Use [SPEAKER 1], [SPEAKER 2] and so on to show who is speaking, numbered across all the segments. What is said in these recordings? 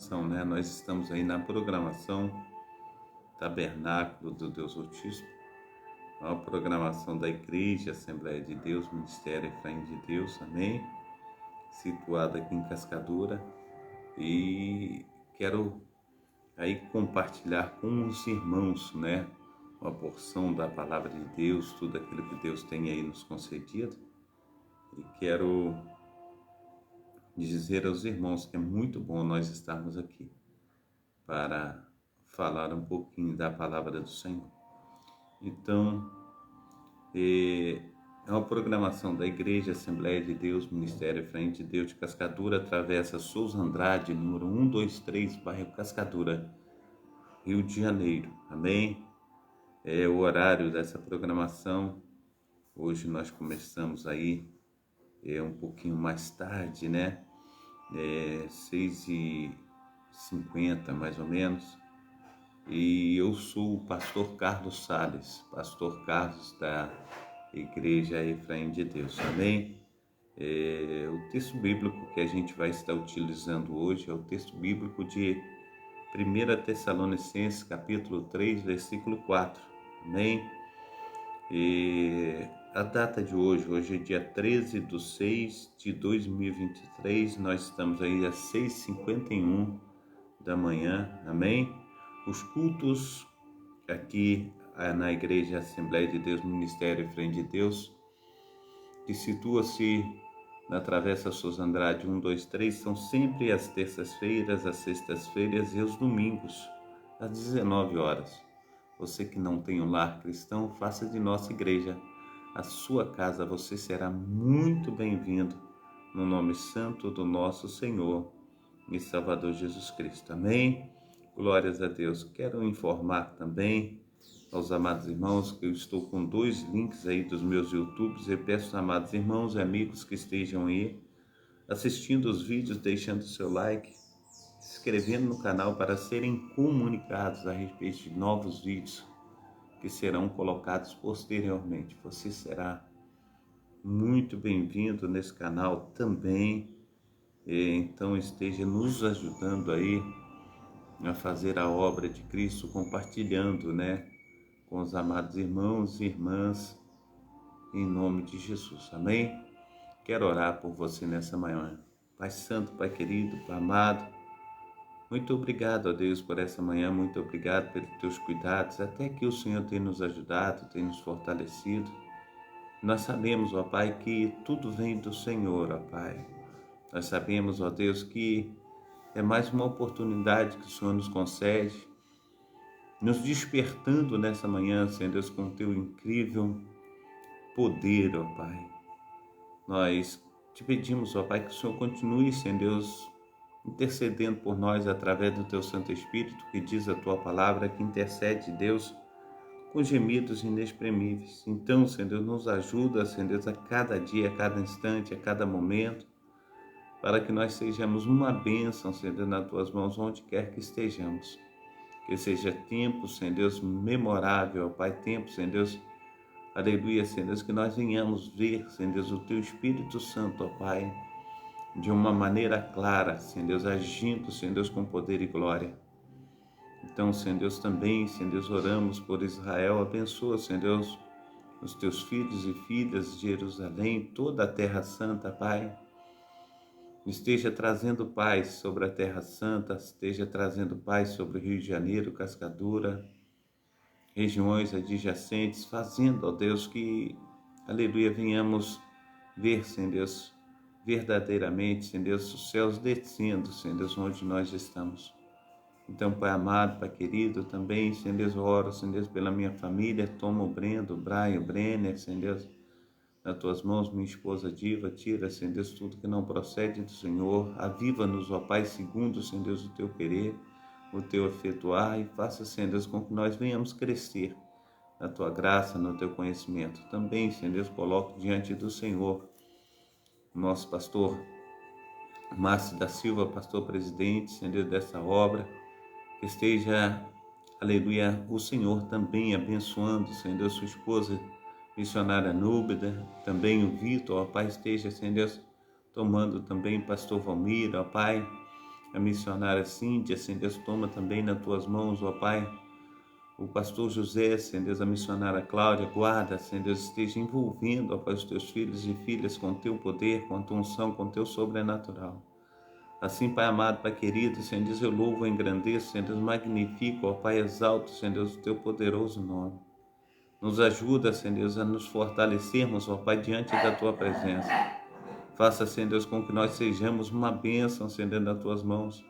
[SPEAKER 1] programação, né? Nós estamos aí na programação Tabernáculo do Deus Altíssimo, a programação da Igreja Assembleia de Deus, Ministério Efraim de Deus, amém? Situada aqui em Cascadura, e quero aí compartilhar com os irmãos, né? Uma porção da palavra de Deus, tudo aquilo que Deus tem aí nos concedido, e quero dizer aos irmãos que é muito bom nós estarmos aqui para falar um pouquinho da palavra do Senhor. Então, é uma programação da Igreja Assembleia de Deus, Ministério Efraim de Deus de Cascadura, Travessa Souza Andrade, número 123, bairro Cascadura, Rio de Janeiro, amém? É o horário dessa programação. Hoje nós começamos aí um pouquinho mais tarde, né? 6h50 mais ou menos. E eu sou o pastor Carlos Sales, pastor Carlos da Igreja Efraim de Deus, amém? O texto bíblico que a gente vai estar utilizando hoje é o texto bíblico de 1 Tessalonicenses, capítulo 3, versículo 4, amém? A data de hoje é dia 13/6/2023, nós estamos aí às 6h51 da manhã, amém? Os cultos aqui na Igreja Assembleia de Deus, Ministério Efraim de Deus, que situa-se na Travessa Souza Andrade 123, são sempre às terças-feiras, às sextas-feiras e aos domingos, às 19 horas. Você que não tem um lar cristão, faça de nossa igreja a sua casa, você será muito bem-vindo no nome santo do nosso Senhor e Salvador Jesus Cristo, amém? Glórias a Deus. Quero informar também aos amados irmãos que eu estou com 2 links aí dos meus YouTubes e peço aos amados irmãos e amigos que estejam aí assistindo os vídeos, deixando seu like, se inscrevendo no canal para serem comunicados a respeito de novos vídeos que serão colocados posteriormente. Você será muito bem-vindo nesse canal também, então esteja nos ajudando aí a fazer a obra de Cristo, compartilhando, né, com os amados irmãos e irmãs, em nome de Jesus, amém? Quero orar por você nessa manhã. Pai Santo, Pai querido, Pai amado, muito obrigado, ó Deus, por essa manhã, muito obrigado pelos teus cuidados, até que o Senhor tem nos ajudado, tem nos fortalecido. Nós sabemos, ó Pai, que tudo vem do Senhor, ó Pai. Nós sabemos, ó Deus, que é mais uma oportunidade que o Senhor nos concede, nos despertando nessa manhã, Senhor Deus, com o teu incrível poder, ó Pai. Nós te pedimos, ó Pai, que o Senhor continue, Senhor Deus, intercedendo por nós através do teu Santo Espírito, que diz a tua palavra, que intercede, Deus, com gemidos inexprimíveis. Então, Senhor Deus, nos ajuda, Senhor Deus, a cada dia, a cada instante, a cada momento, para que nós sejamos uma bênção, Senhor Deus, nas tuas mãos, onde quer que estejamos. Que seja tempo, Senhor Deus, memorável, ó Pai, tempo, Senhor Deus, aleluia, Senhor Deus, que nós venhamos ver, Senhor Deus, o teu Espírito Santo, ó Pai, de uma maneira clara, Senhor Deus, agindo, Senhor Deus, com poder e glória. Então, Senhor Deus, também, Senhor Deus, oramos por Israel, abençoa, Senhor Deus, os teus filhos e filhas de Jerusalém, toda a terra santa, Pai. Esteja trazendo paz sobre a Terra Santa, esteja trazendo paz sobre o Rio de Janeiro, Cascadura, regiões adjacentes, fazendo, ó Deus, que, aleluia, venhamos ver, Senhor Deus, verdadeiramente, Senhor Deus, os céus descendo, Senhor Deus, onde nós estamos. Então, Pai amado, Pai querido, também, Senhor Deus, oro, Senhor Deus, pela minha família, toma o Brendo, o Brian, o Brenner, Senhor Deus, nas tuas mãos, minha esposa Diva, tira, Senhor Deus, tudo que não procede do Senhor, aviva-nos, ó Pai, segundo, Senhor Deus, o teu querer, o teu efetuar, e faça, Senhor Deus, com que nós venhamos crescer na tua graça, no teu conhecimento. Também, Senhor Deus, coloco diante do Senhor o nosso pastor Márcio da Silva, pastor presidente, Senhor Deus, dessa obra, que esteja, aleluia, o Senhor também abençoando, Senhor Deus, sua esposa, missionária Núbida, também o Vitor, ó Pai, esteja, Senhor Deus, tomando também pastor Valmir, ó Pai, a missionária Cíntia, Senhor Deus, toma também nas tuas mãos, ó Pai, o pastor José, Senhor Deus, a missionária Cláudia, guarda, Senhor Deus, esteja envolvendo, ó Pai, os teus filhos e filhas com teu poder, com a tua unção, com teu sobrenatural. Assim, Pai amado, Pai querido, Senhor Deus, eu louvo, engrandeço, Senhor Deus, magnifico, ó Pai, exalto, Senhor Deus, o teu poderoso nome. Nos ajuda, Senhor Deus, a nos fortalecermos, ó Pai, diante da tua presença. Faça, Senhor Deus, com que nós sejamos uma bênção, Senhor Deus, nas tuas mãos.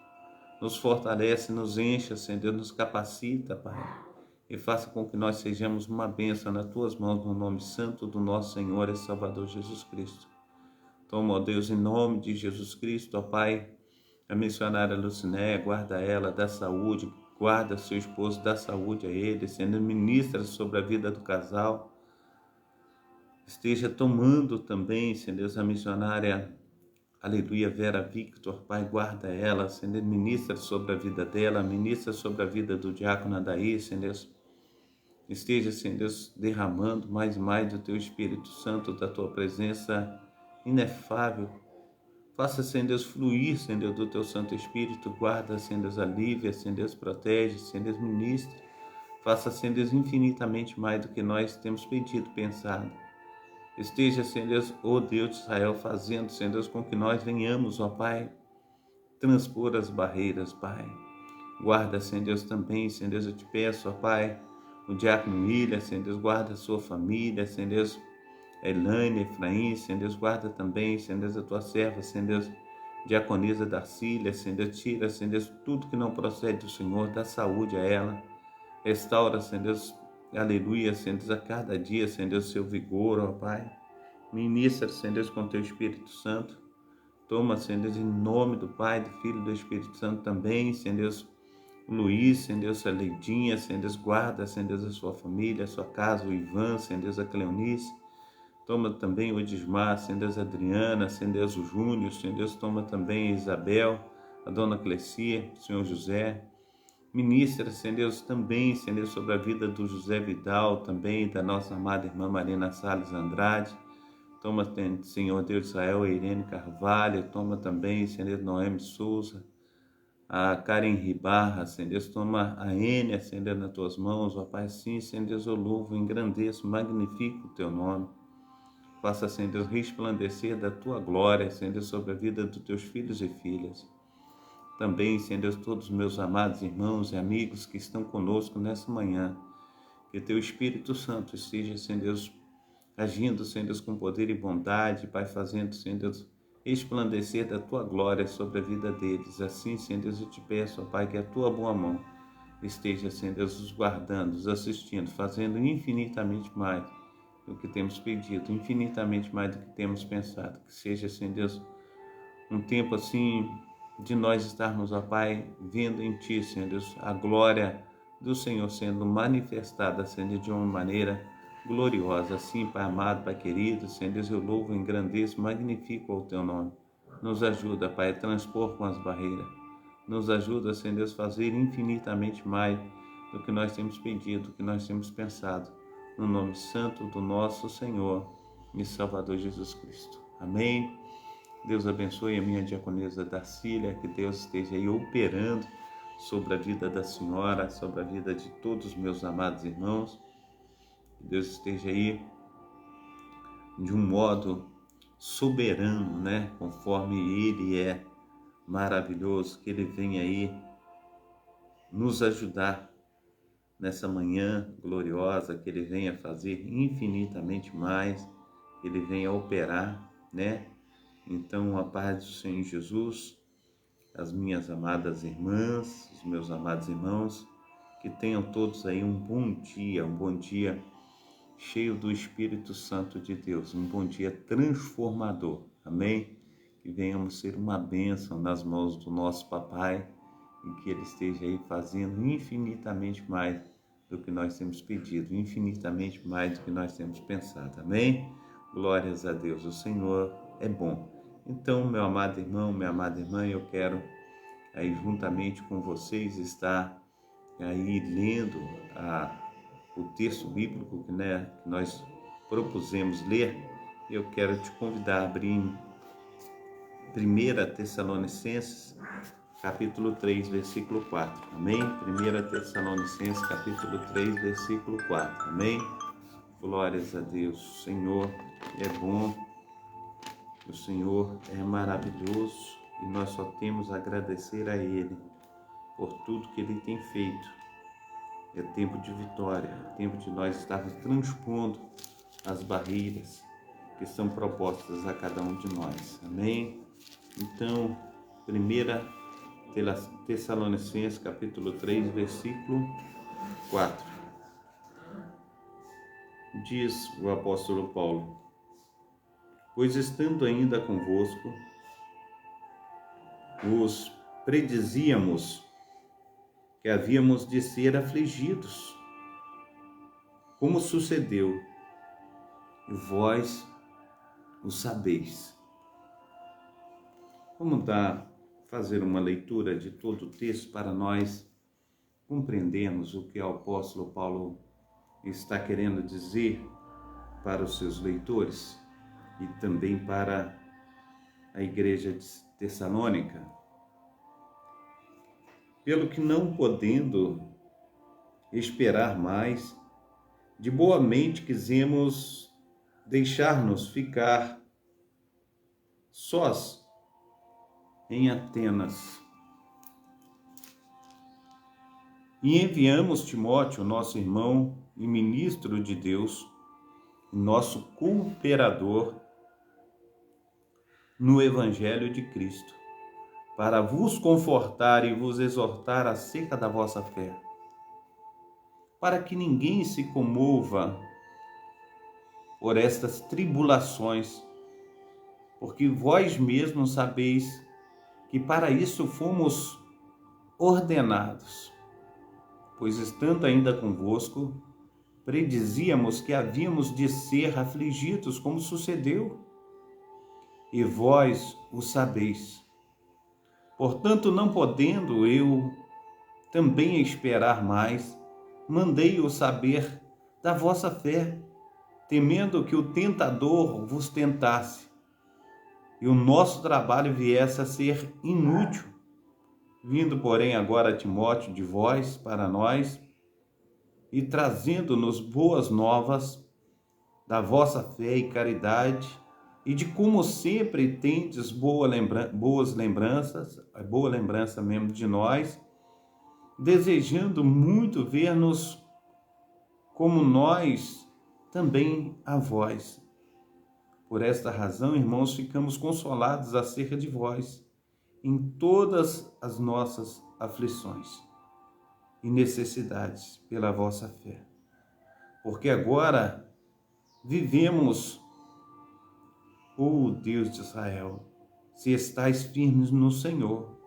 [SPEAKER 1] Nos fortalece, nos encha, Senhor Deus, nos capacita, Pai. E faça com que nós sejamos uma bênção nas tuas mãos, no nome santo do nosso Senhor e Salvador Jesus Cristo. Toma, ó Deus, em nome de Jesus Cristo, ó Pai, a missionária Lucinéia, guarda ela, dá saúde, guarda seu esposo, dá saúde a ele, Senhor, ministra sobre a vida do casal. Esteja tomando também, Senhor Deus, a missionária, aleluia, Vera Victor, Pai, guarda ela, Senhor, ministra sobre a vida dela, ministra sobre a vida do diácono Adair, Senhor Deus. Esteja, Senhor Deus, derramando mais e mais do teu Espírito Santo, da tua presença inefável. Faça, Senhor Deus, fluir, Senhor Deus, do teu Santo Espírito. Guarda, Senhor Deus, alivia, Senhor Deus, protege, Senhor Deus, ministra. Faça, Senhor Deus, infinitamente mais do que nós temos pedido, pensado. Esteja, Senhor Deus, ó Deus de Israel, fazendo, Senhor Deus, com que nós venhamos, ó Pai, transpor as barreiras, Pai. Guarda, Senhor Deus, também, Senhor Deus, eu te peço, ó Pai, o diácono William, Senhor Deus, guarda a sua família, Senhor Deus, Elaine, Efraim, Senhor Deus, guarda também, Senhor Deus, a tua serva, Senhor Deus, diaconisa Darcília, Senhor Deus, tira, Senhor Deus, tudo que não procede do Senhor, dá saúde a ela, restaura, Senhor Deus, aleluia, Senhor Deus, a cada dia, Senhor Deus, seu vigor, ó Pai, ministra, Senhor Deus, com teu Espírito Santo, toma, Senhor Deus, em nome do Pai, do Filho e do Espírito Santo também, Senhor Deus, o Luiz, Senhor Deus, a Leidinha, Senhor Deus, guarda, Senhor Deus, a sua família, a sua casa, o Ivan, Senhor Deus, a Cleonice, toma também o Edismar, Senhor Deus, a Adriana, Senhor Deus, o Júnior, Senhor Deus, toma também a Isabel, a Dona Clecia, o Senhor José, ministra, Senhor Deus, também, Senhor Deus, sobre a vida do José Vidal, também da nossa amada irmã Marina Salles Andrade, toma, Senhor Deus de Israel, a Irene Carvalho, toma também, Senhor Deus, Noemi Souza, a Karen Ribarra, Senhor Deus, toma a Ênia, Senhor Deus, nas tuas mãos, ó Pai, sim, Senhor Deus, eu louvo, engrandeço, magnifico o teu nome. Faça, Senhor Deus, resplandecer da tua glória, Senhor Deus, sobre a vida dos teus filhos e filhas. Também, Senhor Deus, todos os meus amados irmãos e amigos que estão conosco nessa manhã, que teu Espírito Santo esteja, Senhor Deus, agindo, Senhor Deus, com poder e bondade, Pai, fazendo, Senhor Deus, resplandecer da tua glória sobre a vida deles. Assim, Senhor Deus, eu te peço, ó Pai, que a tua boa mão esteja, Senhor Deus, os guardando, os assistindo, fazendo infinitamente mais do que temos pedido, infinitamente mais do que temos pensado. Que seja, Senhor Deus, um tempo assim de nós estarmos, ó Pai, vendo em Ti, Senhor Deus, a glória do Senhor sendo manifestada, Senhor, de uma maneira gloriosa. Assim, Pai amado, Pai querido, Senhor Deus, eu louvo, engrandeço, magnifico o Teu nome. Nos ajuda, Pai, a transpor com as barreiras. Nos ajuda, Senhor Deus, a fazer infinitamente mais do que nós temos pedido, do que nós temos pensado. No nome santo do nosso Senhor e Salvador Jesus Cristo. Amém. Deus abençoe a minha diaconisa Darcília, que Deus esteja aí operando sobre a vida da senhora, sobre a vida de todos os meus amados irmãos. Que Deus esteja aí de um modo soberano, né? Conforme Ele é maravilhoso, que Ele venha aí nos ajudar nessa manhã gloriosa, que Ele venha fazer infinitamente mais, que Ele venha operar, né? Então, a paz do Senhor Jesus, as minhas amadas irmãs, os meus amados irmãos, que tenham todos aí um bom dia cheio do Espírito Santo de Deus, um bom dia transformador, amém? Que venhamos ser uma bênção nas mãos do nosso Papai, e que Ele esteja aí fazendo infinitamente mais do que nós temos pedido, infinitamente mais do que nós temos pensado, amém? Glórias a Deus, o Senhor é bom. Então, meu amado irmão, minha amada irmã, eu quero aí juntamente com vocês estar aí lendo o texto bíblico que nós propusemos ler. Eu quero te convidar a abrir em 1 Tessalonicenses, capítulo 3, versículo 4. Amém? 1 Tessalonicenses, capítulo 3, versículo 4. Amém? Glórias a Deus. O Senhor é bom, o Senhor é maravilhoso e nós só temos a agradecer a Ele por tudo que Ele tem feito. É tempo de vitória, é tempo de nós estarmos transpondo as barreiras que são propostas a cada um de nós. Amém? Então, 1 Tessalonicenses, capítulo 3, versículo 4. Diz o apóstolo Paulo: pois estando ainda convosco, vos predizíamos que havíamos de ser afligidos, como sucedeu, e vós o sabeis. Vamos fazer uma leitura de todo o texto para nós compreendermos o que o apóstolo Paulo está querendo dizer para os seus leitores e também para a igreja de Tessalônica. Pelo que não podendo esperar mais, de boa mente quisemos deixar-nos ficar sós em Atenas. E enviamos Timóteo, nosso irmão e ministro de Deus, nosso cooperador no Evangelho de Cristo, para vos confortar e vos exortar acerca da vossa fé, para que ninguém se comova por estas tribulações, porque vós mesmos sabeis que para isso fomos ordenados. Pois estando ainda convosco, predizíamos que havíamos de ser afligidos, como sucedeu, e vós o sabeis. Portanto, não podendo eu também esperar mais, mandei-o saber da vossa fé, temendo que o tentador vos tentasse, e o nosso trabalho viesse a ser inútil. Vindo, porém, agora Timóteo de vós para nós, e trazendo-nos boas novas da vossa fé e caridade, e de como sempre tendes boa lembrança mesmo de nós, desejando muito ver-nos como nós também a vós. Por esta razão, irmãos, ficamos consolados acerca de vós em todas as nossas aflições e necessidades pela vossa fé. Porque agora vivemos, ó Deus de Israel, se estáis firmes no Senhor,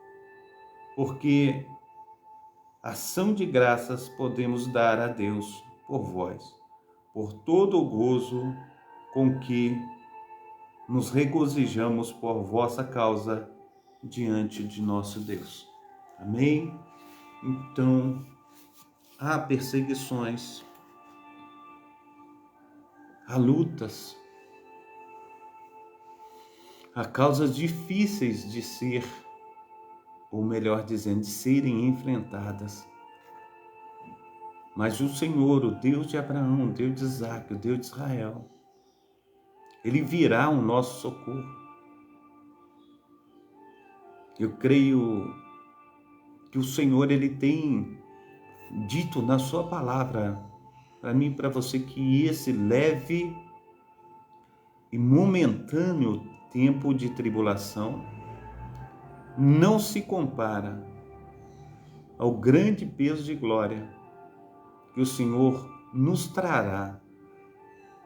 [SPEAKER 1] porque ação de graças podemos dar a Deus por vós, por todo o gozo com que nos regozijamos por vossa causa diante de nosso Deus. Amém? Então, há perseguições, há lutas, há causas difíceis de ser, ou melhor dizendo, de serem enfrentadas. Mas o Senhor, o Deus de Abraão, o Deus de Isaac, o Deus de Israel, Ele virá ao nosso socorro. Eu creio que o Senhor, Ele tem dito na sua palavra, para mim e para você, que esse leve e momentâneo tempo de tribulação não se compara ao grande peso de glória que o Senhor nos trará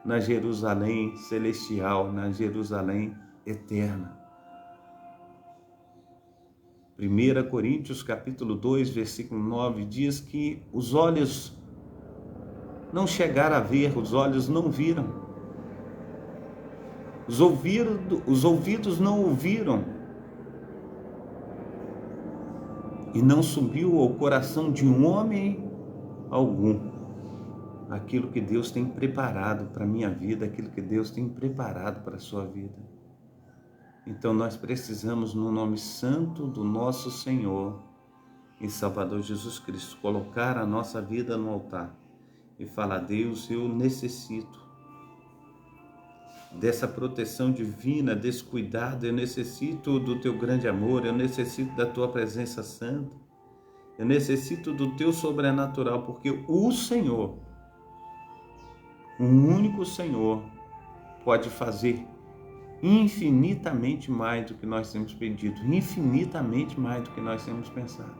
[SPEAKER 1] na Jerusalém celestial, na Jerusalém eterna. 1 Coríntios capítulo 2, versículo 9, diz que os olhos não chegaram a ver, os olhos não viram, os ouvidos não ouviram, e não subiu ao coração de um homem algum aquilo que Deus tem preparado para a minha vida, aquilo que Deus tem preparado para a sua vida. Então nós precisamos, no nome santo do nosso Senhor e Salvador Jesus Cristo, colocar a nossa vida no altar e falar: Deus, eu necessito dessa proteção divina, desse cuidado, eu necessito do teu grande amor, eu necessito da tua presença santa, eu necessito do teu sobrenatural, porque o Senhor, o único Senhor, pode fazer infinitamente mais do que nós temos pedido, infinitamente mais do que nós temos pensado.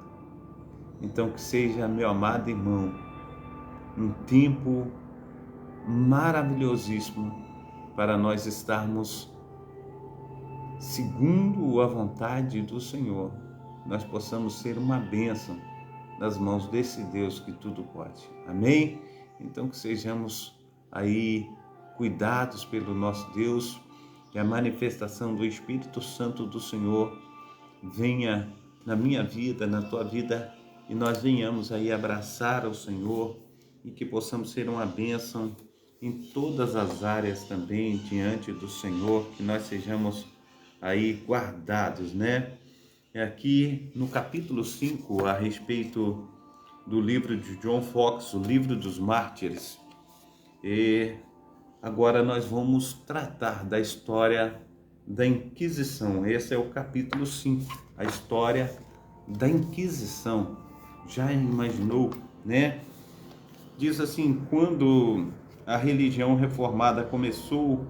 [SPEAKER 1] Então que seja, meu amado irmão, um tempo maravilhosíssimo para nós estarmos segundo a vontade do Senhor, nós possamos ser uma bênção nas mãos desse Deus que tudo pode. Amém? Então que sejamos aí cuidados pelo nosso Deus, que a manifestação do Espírito Santo do Senhor venha na minha vida, na tua vida, e nós venhamos aí abraçar o Senhor e que possamos ser uma bênção em todas as áreas também diante do Senhor, que nós sejamos aí guardados, né? Aqui no capítulo 5, a respeito do livro de John Foxe, o livro dos mártires, e agora nós vamos tratar da história da Inquisição. Esse é o capítulo 5, a história da Inquisição. Já imaginou, né? Diz assim: quando a religião reformada começou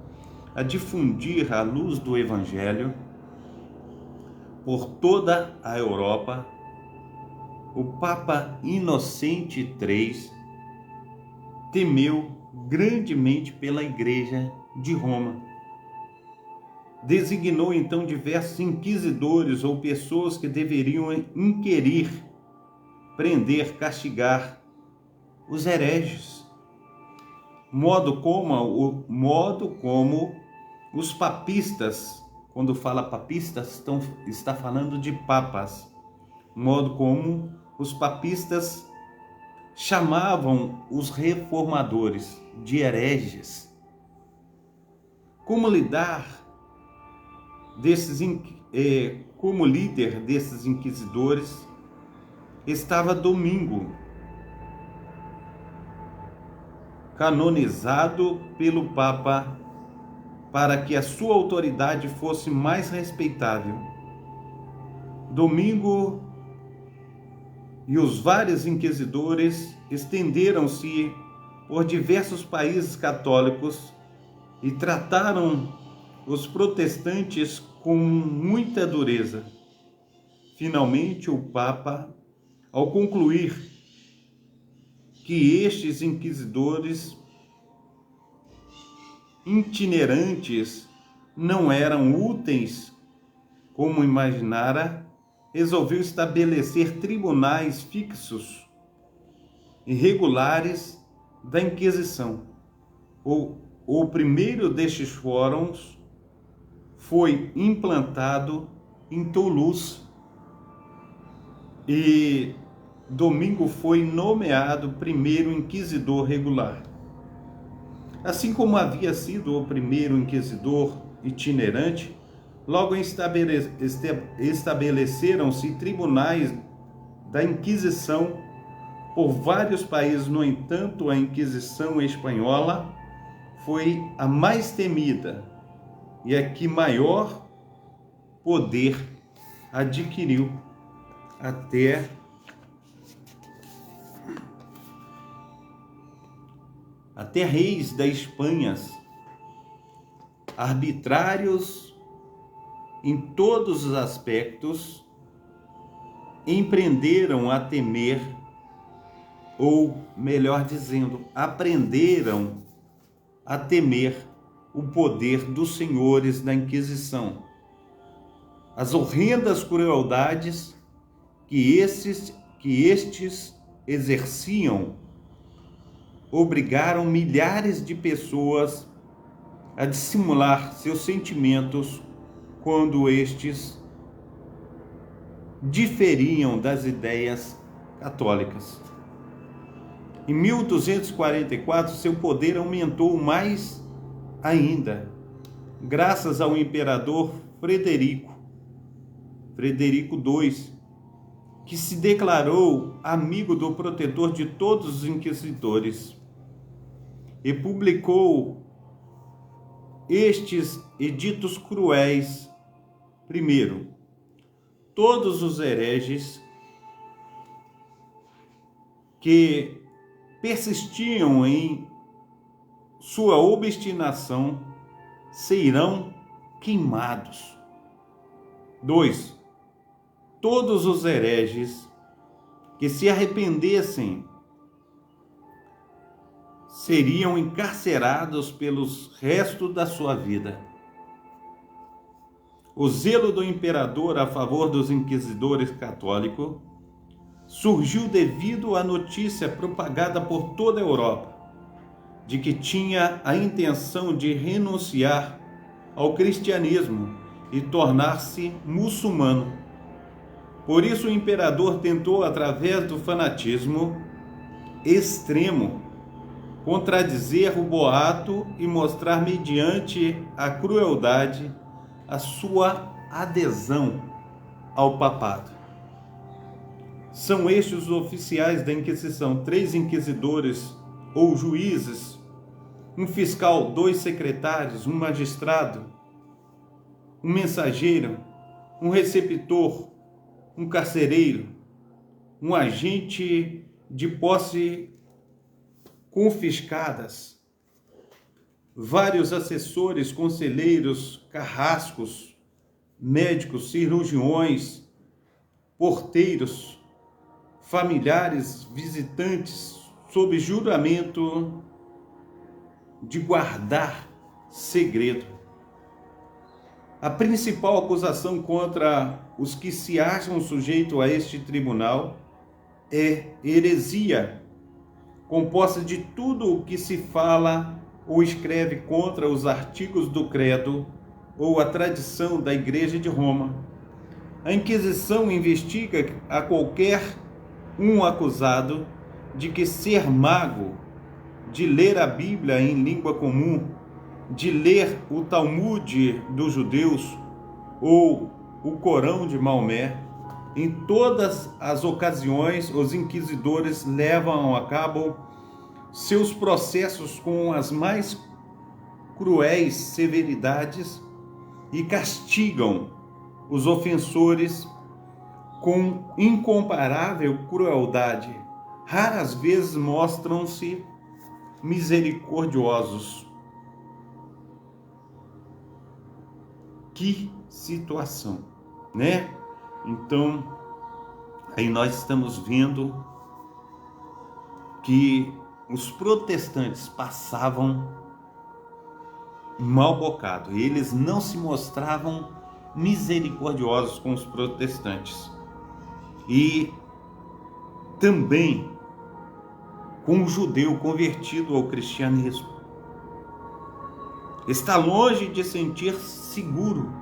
[SPEAKER 1] a difundir a luz do Evangelho por toda a Europa, o Papa Inocente III temeu grandemente pela Igreja de Roma. Designou então diversos inquisidores ou pessoas que deveriam inquirir, prender, castigar os hereges. Modo como os papistas, quando fala papistas, está falando de papas, modo como os papistas chamavam os reformadores de hereges. Como líder desses inquisidores estava Domingo, canonizado pelo Papa para que a sua autoridade fosse mais respeitável. Domingo e os vários inquisidores estenderam-se por diversos países católicos e trataram os protestantes com muita dureza. Finalmente, o Papa, ao concluir que estes inquisidores itinerantes não eram úteis como imaginara, resolveu estabelecer tribunais fixos e regulares da Inquisição. O primeiro destes fóruns foi implantado em Toulouse e Domingo foi nomeado primeiro inquisidor regular. Assim como havia sido o primeiro inquisidor itinerante, logo estabeleceram-se tribunais da Inquisição por vários países. No entanto, a Inquisição espanhola foi a mais temida e a que maior poder adquiriu até reis da Espanha, arbitrários em todos os aspectos, empreenderam a temer, ou melhor dizendo, aprenderam a temer o poder dos senhores da Inquisição. As horrendas crueldades que estes exerciam obrigaram milhares de pessoas a dissimular seus sentimentos quando estes diferiam das ideias católicas. Em 1244, seu poder aumentou mais ainda, graças ao imperador Frederico II, que se declarou amigo do protetor de todos os inquisidores e publicou estes editos cruéis. Primeiro, todos os hereges que persistiam em sua obstinação serão queimados. 2. Todos os hereges que se arrependessem seriam encarcerados pelos restos da sua vida. O zelo do imperador a favor dos inquisidores católicos surgiu devido à notícia propagada por toda a Europa de que tinha a intenção de renunciar ao cristianismo e tornar-se muçulmano. Por isso o imperador tentou, através do fanatismo extremo, contradizer o boato e mostrar mediante a crueldade a sua adesão ao papado. São estes os oficiais da Inquisição: 3 inquisidores ou juízes, um fiscal, 2 secretários, um magistrado, um mensageiro, um receptor, um carcereiro, um agente de posse confiscadas, vários assessores, conselheiros, carrascos, médicos, cirurgiões, porteiros, familiares, visitantes, sob juramento de guardar segredo. A principal acusação contra os que se acham sujeitos a este tribunal é heresia, composta de tudo o que se fala ou escreve contra os artigos do credo ou a tradição da Igreja de Roma. A Inquisição investiga a qualquer um acusado de que ser mago, de ler a Bíblia em língua comum, de ler o Talmud dos judeus ou o Corão de Maomé. Em todas as ocasiões, os inquisidores levam a cabo seus processos com as mais cruéis severidades e castigam os ofensores com incomparável crueldade. Raras vezes mostram-se misericordiosos. Que situação, né? Então, aí nós estamos vendo que os protestantes passavam mal bocado. Eles não se mostravam misericordiosos com os protestantes. E também com o judeu convertido ao cristianismo. Está longe de sentir seguro.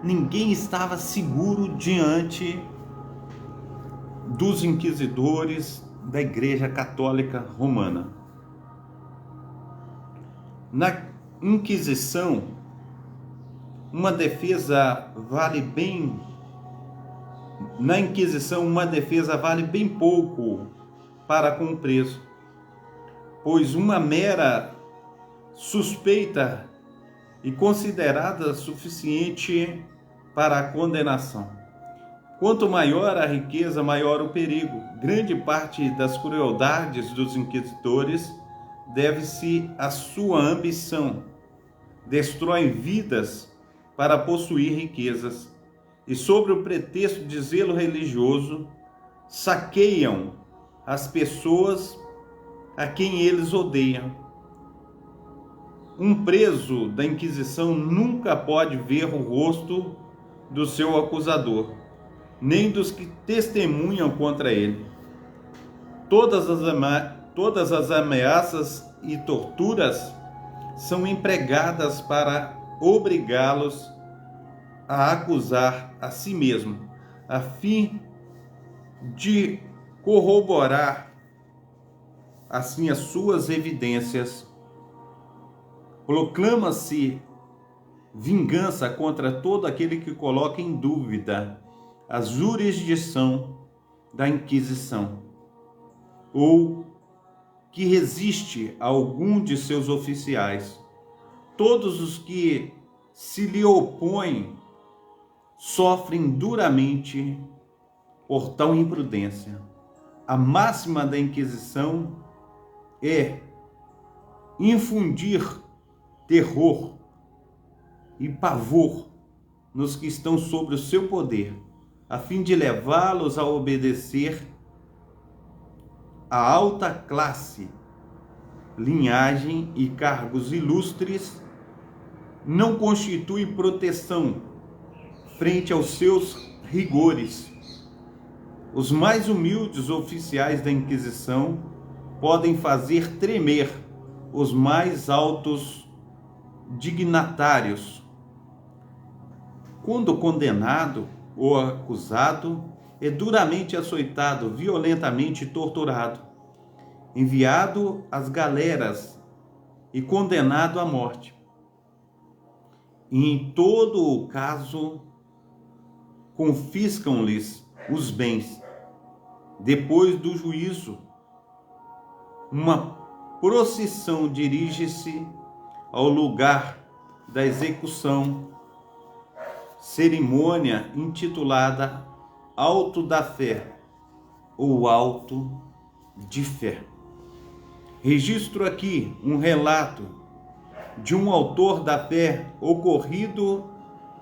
[SPEAKER 1] Ninguém estava seguro diante dos inquisidores da Igreja Católica Romana. Na Inquisição, uma defesa vale bem pouco para com o preso, pois uma mera suspeita e considerada suficiente para a condenação. Quanto maior a riqueza, maior o perigo. Grande parte das crueldades dos inquisidores deve-se à sua ambição. Destroem vidas para possuir riquezas e, sob o pretexto de zelo religioso, saqueiam as pessoas a quem eles odeiam. Um preso da Inquisição nunca pode ver o rosto do seu acusador, nem dos que testemunham contra ele. Todas as ameaças e torturas são empregadas para obrigá-los a acusar a si mesmo, a fim de corroborar assim as suas evidências. Proclama-se vingança contra todo aquele que coloca em dúvida a jurisdição da Inquisição ou que resiste a algum de seus oficiais. Todos os que se lhe opõem sofrem duramente por tal imprudência. A máxima da Inquisição é infundir terror e pavor nos que estão sob o seu poder, a fim de levá-los a obedecer a alta classe, linhagem e cargos ilustres. Não constitui proteção frente aos seus rigores. Os mais humildes oficiais da Inquisição podem fazer tremer os mais altos dignatários. Quando condenado ou acusado, é duramente açoitado, violentamente torturado, enviado às galeras e condenado à morte. E em todo o caso, confiscam-lhes os bens. Depois do juízo, uma procissão dirige-se ao lugar da execução, cerimônia intitulada Auto da Fé ou Auto de Fé. Registro aqui um relato de um autor da fé ocorrido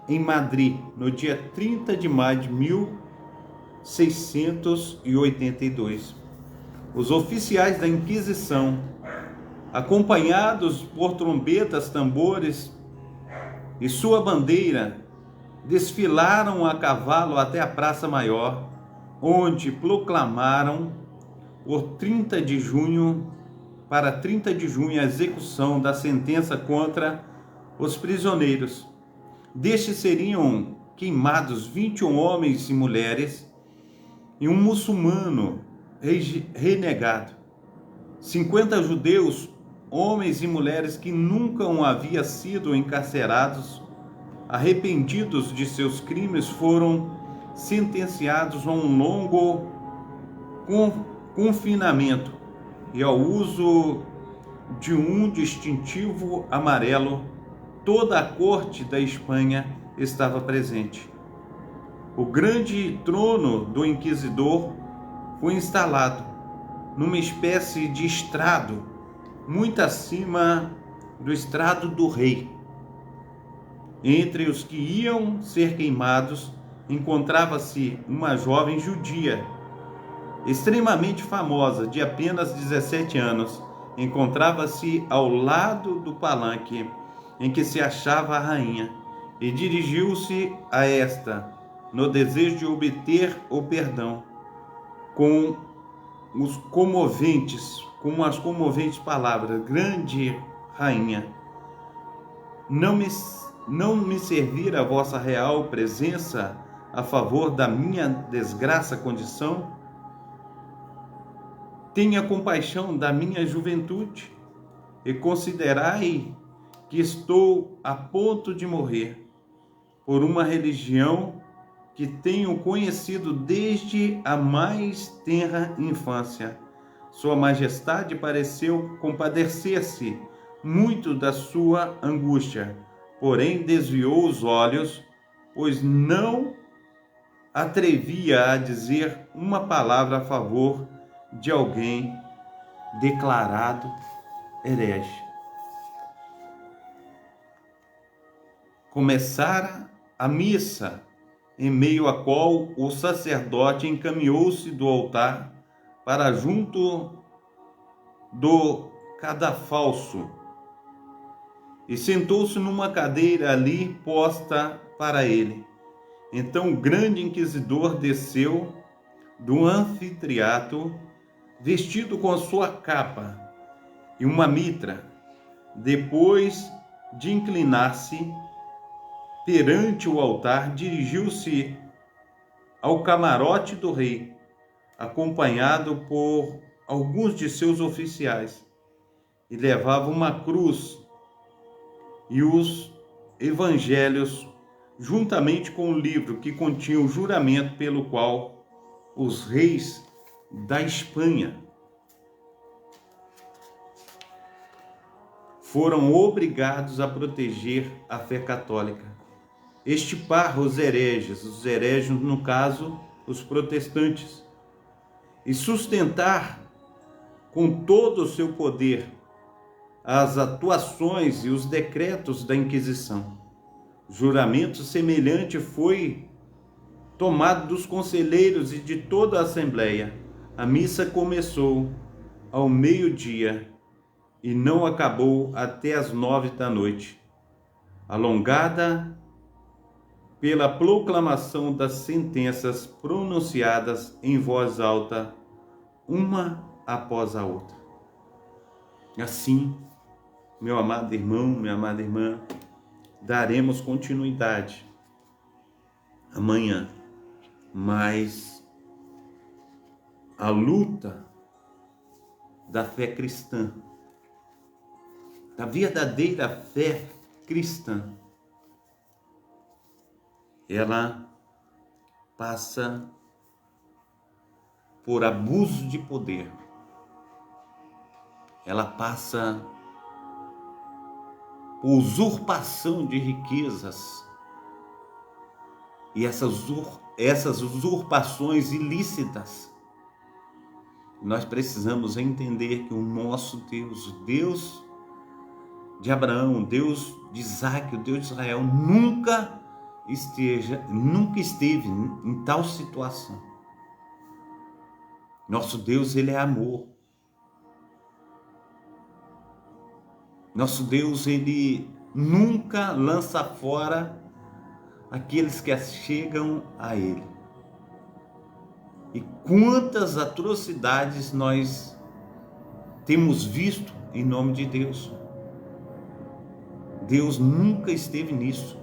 [SPEAKER 1] em Madrid no dia 30 de maio de 1682. Os oficiais da Inquisição, acompanhados por trombetas, tambores e sua bandeira, desfilaram a cavalo até a Praça Maior, onde proclamaram para 30 de junho a execução da sentença contra os prisioneiros. Destes seriam queimados 21 homens e mulheres e um muçulmano renegado, 50 judeus, homens e mulheres que nunca haviam sido encarcerados, arrependidos de seus crimes, foram sentenciados a um longo confinamento e ao uso de um distintivo amarelo. Toda a corte da Espanha estava presente. O grande trono do inquisidor foi instalado numa espécie de estrado, muito acima do estrado do rei. Entre os que iam ser queimados, encontrava-se uma jovem judia, extremamente famosa, de apenas 17 anos. Encontrava-se ao lado do palanque em que se achava a rainha, e dirigiu-se a esta, no desejo de obter o perdão, com as comoventes palavras: grande rainha, não me servir a vossa real presença a favor da minha desgraça condição? Tenha compaixão da minha juventude e considerai que estou a ponto de morrer por uma religião que tenho conhecido desde a mais tenra infância. Sua Majestade pareceu compadecer-se muito da sua angústia, porém desviou os olhos, pois não atrevia a dizer uma palavra a favor de alguém declarado herege. Começara a missa, em meio à qual o sacerdote encaminhou-se do altar para junto do cadafalso e sentou-se numa cadeira ali posta para ele. Então o grande inquisidor desceu do anfiteatro, vestido com a sua capa e uma mitra. Depois de inclinar-se perante o altar, dirigiu-se ao camarote do rei, acompanhado por alguns de seus oficiais, e levava uma cruz, e os evangelhos, juntamente com o livro que continha o juramento pelo qual os reis da Espanha foram obrigados a proteger a fé católica, extirpar os hereges no caso, os protestantes, e sustentar com todo o seu poder as atuações e os decretos da Inquisição. Juramento semelhante foi tomado dos conselheiros e de toda a Assembleia. A missa começou ao meio-dia e não acabou até as 9 da noite, alongada pela proclamação das sentenças pronunciadas em voz alta, uma após a outra. Assim, meu amado irmão, minha amada irmã, daremos continuidade amanhã, mas a luta da fé cristã, da verdadeira fé cristã, ela passa por abuso de poder, ela passa por usurpação de riquezas, e essas usurpações ilícitas. Nós precisamos entender que o nosso Deus, o Deus de Abraão, o Deus de Isaac, o Deus de Israel, nunca esteve em tal situação. Nosso Deus, ele é amor. Nosso Deus, ele nunca lança fora aqueles que chegam a ele. E quantas atrocidades nós temos visto em nome de Deus. Deus nunca esteve nisso.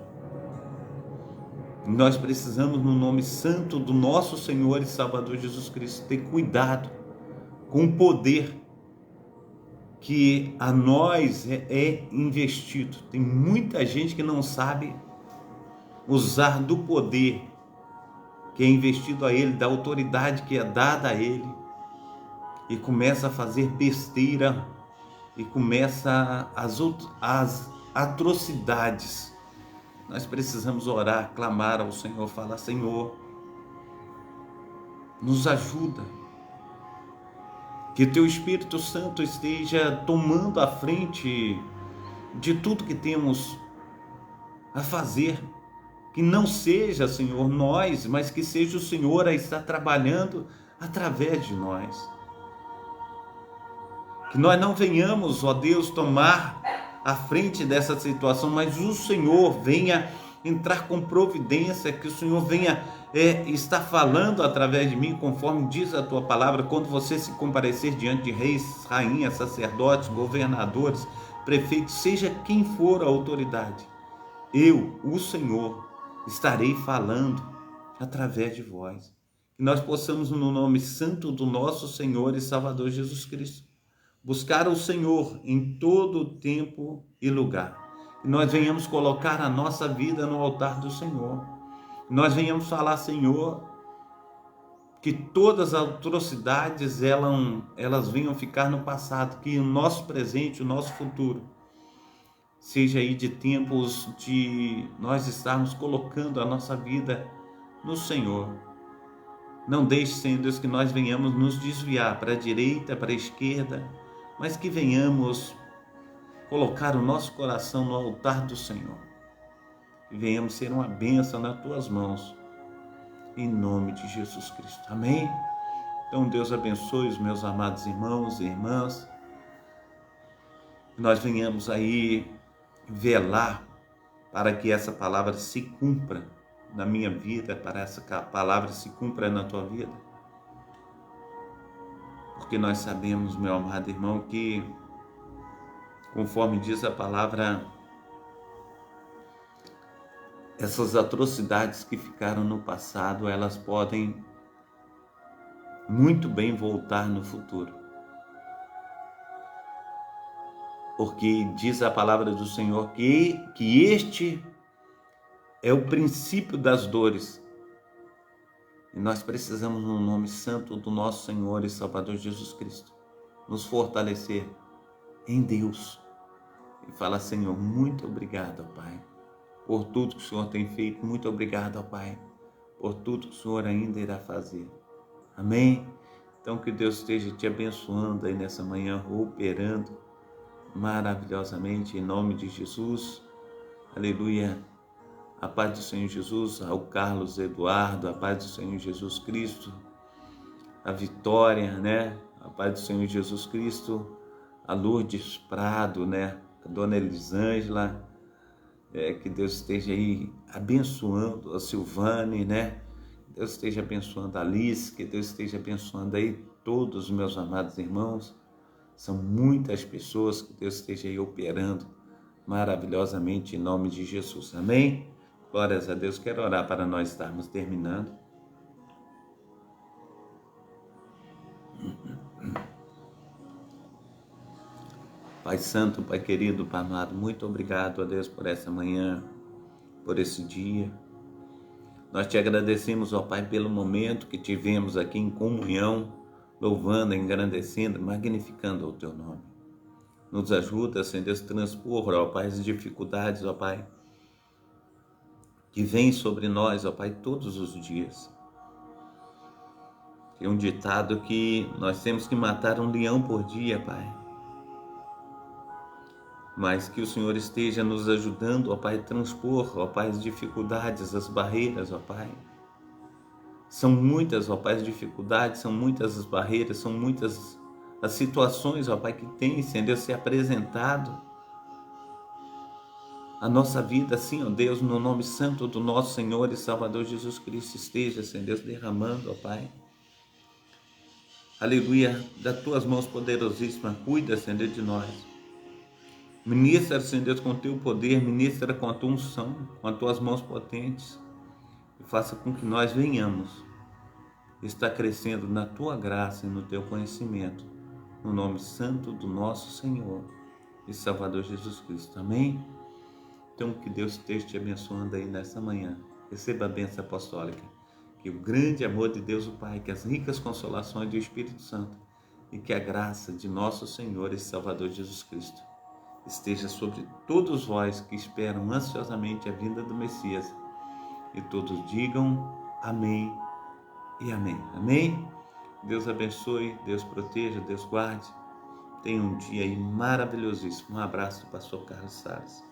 [SPEAKER 1] Nós precisamos, no nome santo do nosso Senhor e Salvador Jesus Cristo, ter cuidado com o poder que a nós é investido. Tem muita gente que não sabe usar do poder que é investido a ele, da autoridade que é dada a ele, e começa a fazer besteira, e começa as atrocidades. Nós precisamos orar, clamar ao Senhor, falar: Senhor, nos ajuda, que Teu Espírito Santo esteja tomando a frente de tudo que temos a fazer, que não seja, Senhor, nós, mas que seja o Senhor a estar trabalhando através de nós. Que nós não venhamos, ó Deus, tomar a frente dessa situação, mas o Senhor venha entrar com providência, que o Senhor venha estar falando através de mim, conforme diz a Tua palavra, quando você se comparecer diante de reis, rainhas, sacerdotes, governadores, prefeitos, seja quem for a autoridade, eu, o Senhor, estarei falando através de vós. Que nós possamos, no nome santo do nosso Senhor e Salvador Jesus Cristo, buscar o Senhor em todo tempo e lugar. Que nós venhamos colocar a nossa vida no altar do Senhor. Que nós venhamos falar: Senhor, que todas as atrocidades elas venham ficar no passado, que o nosso presente, o nosso futuro, seja aí de tempos de nós estarmos colocando a nossa vida no Senhor. Não deixe, Senhor Deus, que nós venhamos nos desviar para a direita, para a esquerda, mas que venhamos colocar o nosso coração no altar do Senhor. Que venhamos ser uma bênção nas Tuas mãos, em nome de Jesus Cristo. Amém? Então Deus abençoe os meus amados irmãos e irmãs. Que nós venhamos aí velar para que essa palavra se cumpra na minha vida, para essa palavra se cumpra na tua vida. Porque nós sabemos, meu amado irmão, que, conforme diz a palavra, essas atrocidades que ficaram no passado, elas podem muito bem voltar no futuro. Porque diz a palavra do Senhor que este é o princípio das dores. E nós precisamos, no nome santo do nosso Senhor e Salvador Jesus Cristo, nos fortalecer em Deus. E fala: Senhor, muito obrigado, Pai, por tudo que o Senhor tem feito. Muito obrigado, Pai, por tudo que o Senhor ainda irá fazer. Amém? Então que Deus esteja te abençoando aí nessa manhã, operando maravilhosamente em nome de Jesus. Aleluia. A paz do Senhor Jesus, ao Carlos Eduardo, a paz do Senhor Jesus Cristo, a Vitória, né? A paz do Senhor Jesus Cristo, a Lourdes Prado, né? A Dona Elisângela, que Deus esteja aí abençoando a Silvane, né? Deus esteja abençoando a Alice, que Deus esteja abençoando aí todos os meus amados irmãos. São muitas pessoas, que Deus esteja aí operando maravilhosamente em nome de Jesus. Amém? Glórias a Deus. Quero orar para nós estarmos terminando. Pai Santo, Pai querido, Pai amado, muito obrigado a Deus por essa manhã, por esse dia. Nós te agradecemos, ó Pai, pelo momento que tivemos aqui em comunhão, louvando, engrandecendo, magnificando o Teu nome. Nos ajuda, Senhor Deus, transpor, ó Pai, as dificuldades, ó Pai, que vem sobre nós, ó Pai, todos os dias. Tem um ditado que nós temos que matar um leão por dia, Pai. Mas que o Senhor esteja nos ajudando, ó Pai, a transpor, ó Pai, as dificuldades, as barreiras, ó Pai. São muitas, ó Pai, as dificuldades, são muitas as barreiras, são muitas as situações, ó Pai, que tem, Senhor Deus, se apresentado a nossa vida, assim, ó Deus, no nome santo do nosso Senhor e Salvador Jesus Cristo, esteja, Senhor Deus, derramando, ó Pai. Aleluia, das Tuas mãos poderosíssimas, cuida, Senhor Deus, de nós. Ministra, Senhor Deus, com Teu poder, ministra com a Tua unção, com as Tuas mãos potentes, e faça com que nós venhamos estar crescendo na Tua graça e no Teu conhecimento, no nome santo do nosso Senhor e Salvador Jesus Cristo. Amém? Então, que Deus esteja te abençoando aí nessa manhã. Receba a bênção apostólica. Que o grande amor de Deus o Pai, que as ricas consolações do Espírito Santo e que a graça de nosso Senhor e Salvador Jesus Cristo esteja sobre todos vós que esperam ansiosamente a vinda do Messias. E todos digam amém e amém. Amém? Deus abençoe, Deus proteja, Deus guarde. Tenha um dia aí maravilhosíssimo. Um abraço do pastor Carlos Salles.